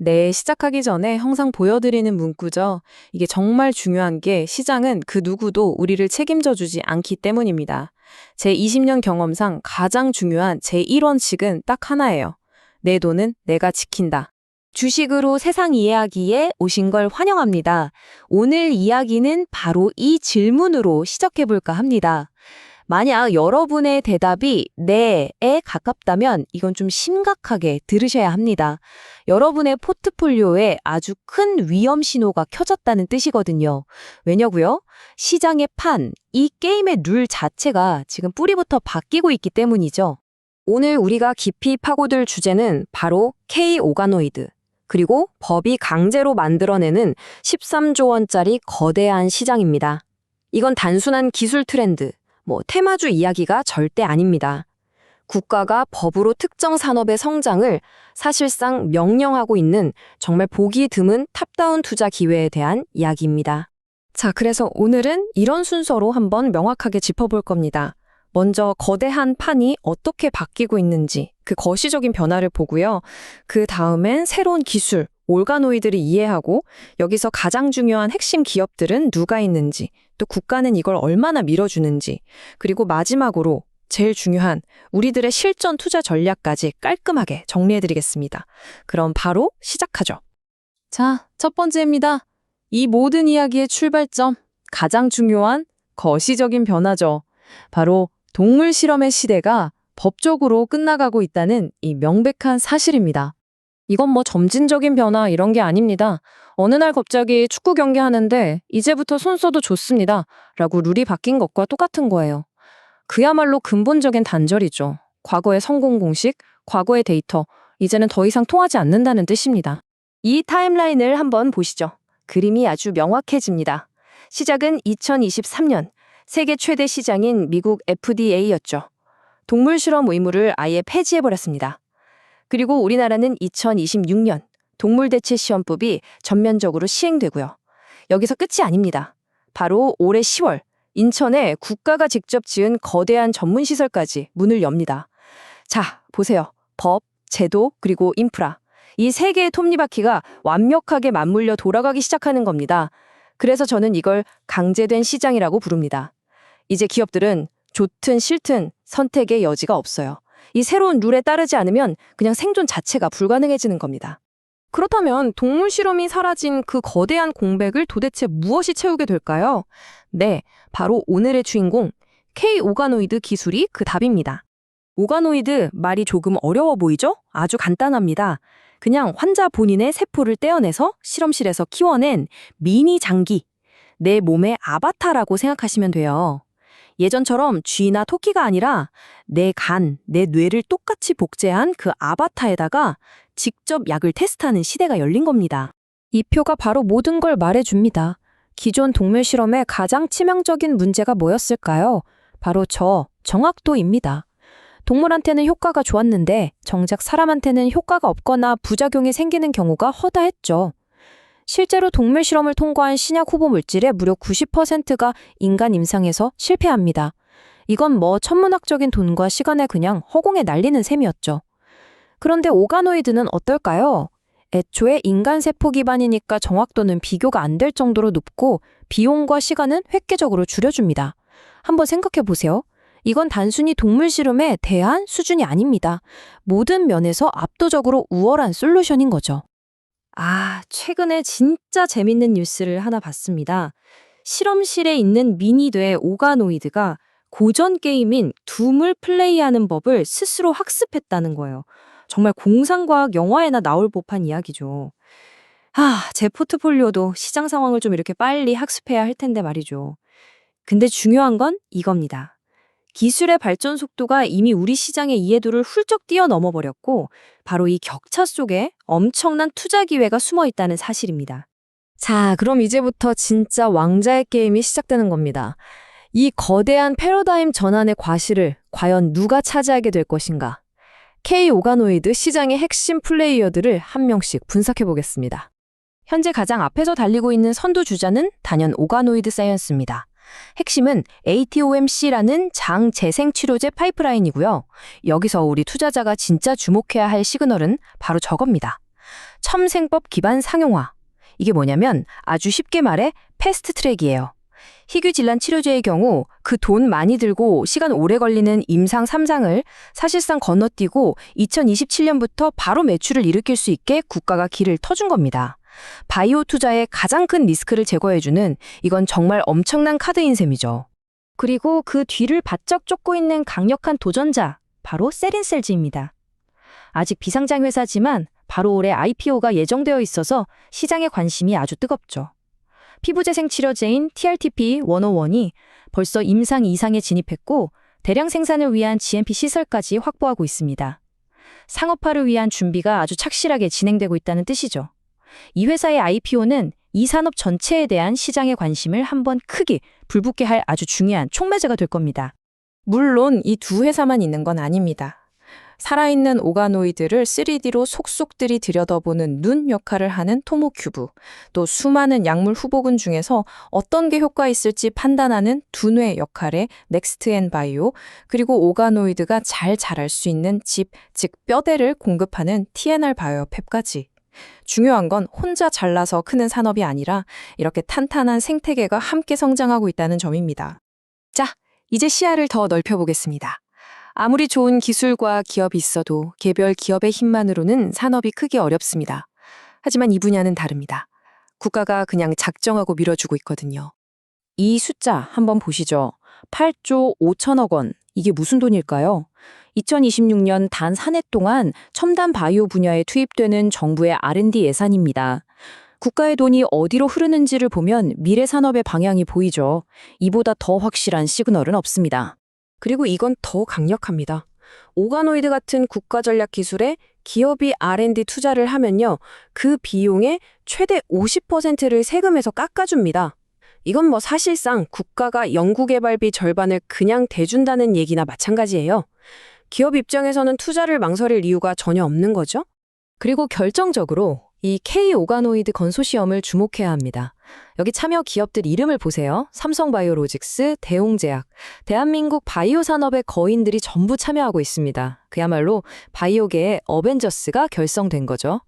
네, 시작하기 전에 항상 보여드리는 문구죠. 이게 정말 중요한 게 시장은 그 누구도 우리를 책임져 주지 않기 때문입니다. 제 20년 경험상 가장 중요한 제 1원칙은 딱 하나예요. 내 돈은 내가 지킨다. 주식으로 세상 이해하기에 오신 걸 환영합니다. 오늘 이야기는 바로 이 질문으로 시작해볼까 합니다. 만약 여러분의 대답이 네에 가깝다면 이건 좀 심각하게 들으셔야 합니다. 여러분의 포트폴리오에 아주 큰 위험 신호가 켜졌다는 뜻이거든요. 왜냐고요? 시장의 판, 이 게임의 룰 자체가 지금 뿌리부터 바뀌고 있기 때문이죠. 오늘 우리가 깊이 파고들 주제는 바로 K 오가노이드, 그리고 법이 강제로 만들어내는 13조 원짜리 거대한 시장입니다. 이건 단순한 기술 트렌드, 테마주 이야기가 절대 아닙니다. 국가가 법으로 특정 산업의 성장을 사실상 명령하고 있는 정말 보기 드문 탑다운 투자 기회에 대한 이야기입니다. 자, 그래서 오늘은 이런 순서로 한번 명확하게 짚어볼 겁니다. 먼저 거대한 판이 어떻게 바뀌고 있는지, 그 거시적인 변화를 보고요. 그 다음엔 새로운 기술, 올가노이드를 이해하고 여기서 가장 중요한 핵심 기업들은 누가 있는지, 또 국가는 이걸 얼마나 밀어주는지, 그리고 마지막으로 제일 중요한 우리들의 실전 투자 전략까지 깔끔하게 정리해드리겠습니다. 그럼 바로 시작하죠. 자, 첫 번째입니다. 이 모든 이야기의 출발점, 가장 중요한 거시적인 변화죠. 바로 동물 실험의 시대가 법적으로 끝나가고 있다는 이 명백한 사실입니다. 이건 점진적인 변화 이런 게 아닙니다. 어느 날 갑자기 축구 경기 하는데 이제부터 손 써도 좋습니다. 라고 룰이 바뀐 것과 똑같은 거예요. 그야말로 근본적인 단절이죠. 과거의 성공 공식, 과거의 데이터, 이제는 더 이상 통하지 않는다는 뜻입니다. 이 타임라인을 한번 보시죠. 그림이 아주 명확해집니다. 시작은 2023년, 세계 최대 시장인 미국 FDA였죠. 동물 실험 의무를 아예 폐지해버렸습니다. 그리고 우리나라는 2026년 동물대체시험법이 전면적으로 시행되고요. 여기서 끝이 아닙니다. 바로 올해 10월 인천에 국가가 직접 지은 거대한 전문시설까지 문을 엽니다. 자, 보세요. 법, 제도, 그리고 인프라. 이 세 개의 톱니바퀴가 완벽하게 맞물려 돌아가기 시작하는 겁니다. 그래서 저는 이걸 강제된 시장이라고 부릅니다. 이제 기업들은 좋든 싫든 선택의 여지가 없어요. 이 새로운 룰에 따르지 않으면 그냥 생존 자체가 불가능해지는 겁니다. 그렇다면 동물 실험이 사라진 그 거대한 공백을 도대체 무엇이 채우게 될까요? 네, 바로 오늘의 주인공 K-오가노이드 기술이 그 답입니다. 오가노이드 말이 조금 어려워 보이죠? 아주 간단합니다. 그냥 환자 본인의 세포를 떼어내서 실험실에서 키워낸 미니 장기, 내 몸의 아바타라고 생각하시면 돼요. 예전처럼 쥐나 토끼가 아니라 내 간, 내 뇌를 똑같이 복제한 그 아바타에다가 직접 약을 테스트하는 시대가 열린 겁니다. 이 표가 바로 모든 걸 말해줍니다. 기존 동물 실험의 가장 치명적인 문제가 뭐였을까요? 바로 정확도입니다. 동물한테는 효과가 좋았는데 정작 사람한테는 효과가 없거나 부작용이 생기는 경우가 허다했죠. 실제로 동물 실험을 통과한 신약 후보 물질의 무려 90%가 인간 임상에서 실패합니다. 이건 천문학적인 돈과 시간에 그냥 허공에 날리는 셈이었죠. 그런데 오가노이드는 어떨까요? 애초에 인간 세포 기반이니까 정확도는 비교가 안 될 정도로 높고 비용과 시간은 획기적으로 줄여줍니다. 한번 생각해 보세요. 이건 단순히 동물 실험의 대안 수준이 아닙니다. 모든 면에서 압도적으로 우월한 솔루션인 거죠. 최근에 진짜 재밌는 뉴스를 하나 봤습니다. 실험실에 있는 미니뇌 오가노이드가 고전 게임인 둠을 플레이하는 법을 스스로 학습했다는 거예요. 정말 공상과학 영화에나 나올 법한 이야기죠. 제 포트폴리오도 시장 상황을 좀 이렇게 빨리 학습해야 할 텐데 말이죠. 근데 중요한 건 이겁니다. 기술의 발전 속도가 이미 우리 시장의 이해도를 훌쩍 뛰어넘어 버렸고 바로 이 격차 속에 엄청난 투자 기회가 숨어 있다는 사실입니다. 자, 그럼 이제부터 진짜 왕자의 게임이 시작되는 겁니다. 이 거대한 패러다임 전환의 과실을 과연 누가 차지하게 될 것인가? K-오가노이드 시장의 핵심 플레이어들을 한 명씩 분석해 보겠습니다. 현재 가장 앞에서 달리고 있는 선두 주자는 단연 오가노이드 사이언스입니다. 핵심은 ATOMC라는 장 재생 치료제 파이프라인이고요. 여기서 우리 투자자가 진짜 주목해야 할 시그널은 바로 저겁니다. 첨생법 기반 상용화. 이게 뭐냐면 아주 쉽게 말해 패스트 트랙이에요. 희귀 질환 치료제의 경우 그 돈 많이 들고 시간 오래 걸리는 임상 3상을 사실상 건너뛰고 2027년부터 바로 매출을 일으킬 수 있게 국가가 길을 터준 겁니다. 바이오 투자의 가장 큰 리스크를 제거해주는 이건 정말 엄청난 카드인 셈이죠. 그리고 그 뒤를 바짝 쫓고 있는 강력한 도전자, 바로 세린셀즈입니다. 아직 비상장 회사지만 바로 올해 IPO가 예정되어 있어서 시장의 관심이 아주 뜨겁죠. 피부재생 치료제인 TRTP-101이 벌써 임상 2상에 진입했고 대량 생산을 위한 GMP 시설까지 확보하고 있습니다. 상업화를 위한 준비가 아주 착실하게 진행되고 있다는 뜻이죠. 이 회사의 IPO는 이 산업 전체에 대한 시장의 관심을 한번 크게 불붙게 할 아주 중요한 촉매제가 될 겁니다. 물론 이 두 회사만 있는 건 아닙니다. 살아있는 오가노이드를 3D로 속속들이 들여다보는 눈 역할을 하는 토모큐브, 또 수많은 약물 후보군 중에서 어떤 게 효과 있을지 판단하는 두뇌 역할의 넥스트앤바이오, 그리고 오가노이드가 잘 자랄 수 있는 집, 즉 뼈대를 공급하는 TNR 바이오팹까지. 중요한 건 혼자 잘나서 크는 산업이 아니라 이렇게 탄탄한 생태계가 함께 성장하고 있다는 점입니다. 자, 이제 시야를 더 넓혀보겠습니다. 아무리 좋은 기술과 기업이 있어도 개별 기업의 힘만으로는 산업이 크기 어렵습니다. 하지만 이 분야는 다릅니다. 국가가 그냥 작정하고 밀어주고 있거든요. 이 숫자 한번 보시죠. 8조 5천억 원. 이게 무슨 돈일까요? 2026년 단 4해 동안 첨단 바이오 분야에 투입되는 정부의 R&D 예산입니다. 국가의 돈이 어디로 흐르는지를 보면 미래 산업의 방향이 보이죠. 이보다 더 확실한 시그널은 없습니다. 그리고 이건 더 강력합니다. 오가노이드 같은 국가 전략 기술에 기업이 R&D 투자를 하면요, 그 비용의 최대 50%를 세금에서 깎아줍니다. 이건 뭐 사실상 국가가 연구개발비 절반을 그냥 대준다는 얘기나 마찬가지예요. 기업 입장에서는 투자를 망설일 이유가 전혀 없는 거죠. 그리고 결정적으로 이 K-오가노이드 건소시엄을 주목해야 합니다. 여기 참여 기업들 이름을 보세요. 삼성바이오로직스, 대웅제약, 대한민국 바이오 산업의 거인들이 전부 참여하고 있습니다. 그야말로 바이오계의 어벤져스가 결성된 거죠.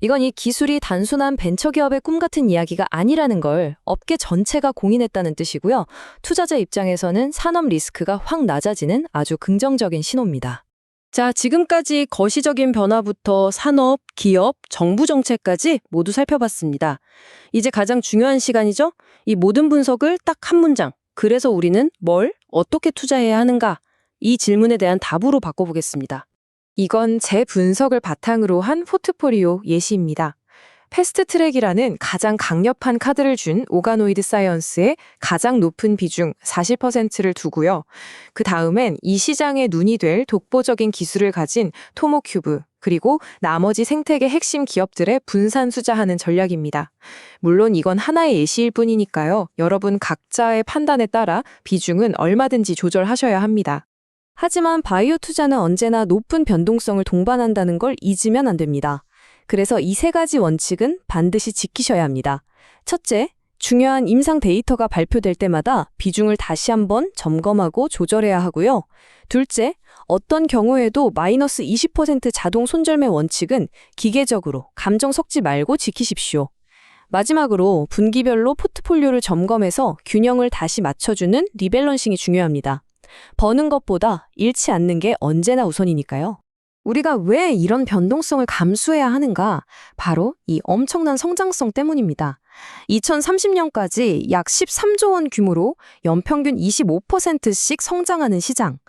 이건 이 기술이 단순한 벤처기업의 꿈 같은 이야기가 아니라는 걸 업계 전체가 공인했다는 뜻이고요. 투자자 입장에서는 산업 리스크가 확 낮아지는 아주 긍정적인 신호입니다. 자, 지금까지 거시적인 변화부터 산업, 기업, 정부 정책까지 모두 살펴봤습니다. 이제 가장 중요한 시간이죠? 이 모든 분석을 딱 한 문장. 그래서 우리는 뭘, 어떻게 투자해야 하는가? 이 질문에 대한 답으로 바꿔보겠습니다. 이건 제 분석을 바탕으로 한 포트폴리오 예시입니다. 패스트트랙이라는 가장 강력한 카드를 준 오가노이드 사이언스의 가장 높은 비중 40%를 두고요. 그 다음엔 이 시장의 눈이 될 독보적인 기술을 가진 토모큐브, 그리고 나머지 생태계 핵심 기업들의 분산 투자하는 전략입니다. 물론 이건 하나의 예시일 뿐이니까요. 여러분 각자의 판단에 따라 비중은 얼마든지 조절하셔야 합니다. 하지만 바이오 투자는 언제나 높은 변동성을 동반한다는 걸 잊으면 안 됩니다. 그래서 이 세 가지 원칙은 반드시 지키셔야 합니다. 첫째, 중요한 임상 데이터가 발표될 때마다 비중을 다시 한번 점검하고 조절해야 하고요. 둘째, 어떤 경우에도 마이너스 20% 자동 손절매 원칙은 기계적으로 감정 섞지 말고 지키십시오. 마지막으로 분기별로 포트폴리오를 점검해서 균형을 다시 맞춰주는 리밸런싱이 중요합니다. 버는 것보다 잃지 않는 게 언제나 우선이니까요. 우리가 왜 이런 변동성을 감수해야 하는가? 바로 이 엄청난 성장성 때문입니다. 2030년까지 약 13조 원 규모로 연평균 25%씩 성장하는 시장.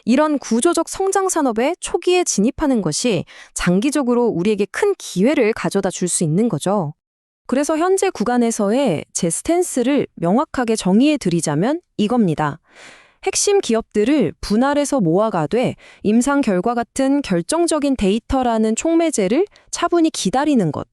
이런 구조적 성장 산업에 초기에 진입하는 것이 장기적으로 우리에게 큰 기회를 가져다 줄 수 있는 거죠. 그래서 현재 구간에서의 제 스탠스를 명확하게 정의해 드리자면 이겁니다. 핵심 기업들을 분할해서 모아가되 임상 결과 같은 결정적인 데이터라는 촉매제를 차분히 기다리는 것.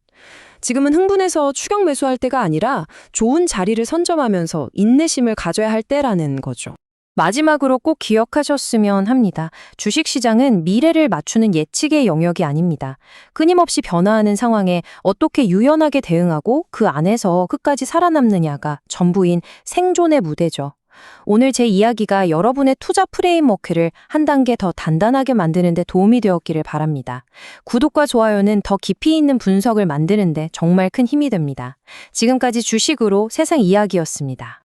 지금은 흥분해서 추격 매수할 때가 아니라 좋은 자리를 선점하면서 인내심을 가져야 할 때라는 거죠. 마지막으로 꼭 기억하셨으면 합니다. 주식시장은 미래를 맞추는 예측의 영역이 아닙니다. 끊임없이 변화하는 상황에 어떻게 유연하게 대응하고 그 안에서 끝까지 살아남느냐가 전부인 생존의 무대죠. 오늘 제 이야기가 여러분의 투자 프레임워크를 한 단계 더 단단하게 만드는 데 도움이 되었기를 바랍니다. 구독과 좋아요는 더 깊이 있는 분석을 만드는 데 정말 큰 힘이 됩니다. 지금까지 주식으로 세상 이야기였습니다.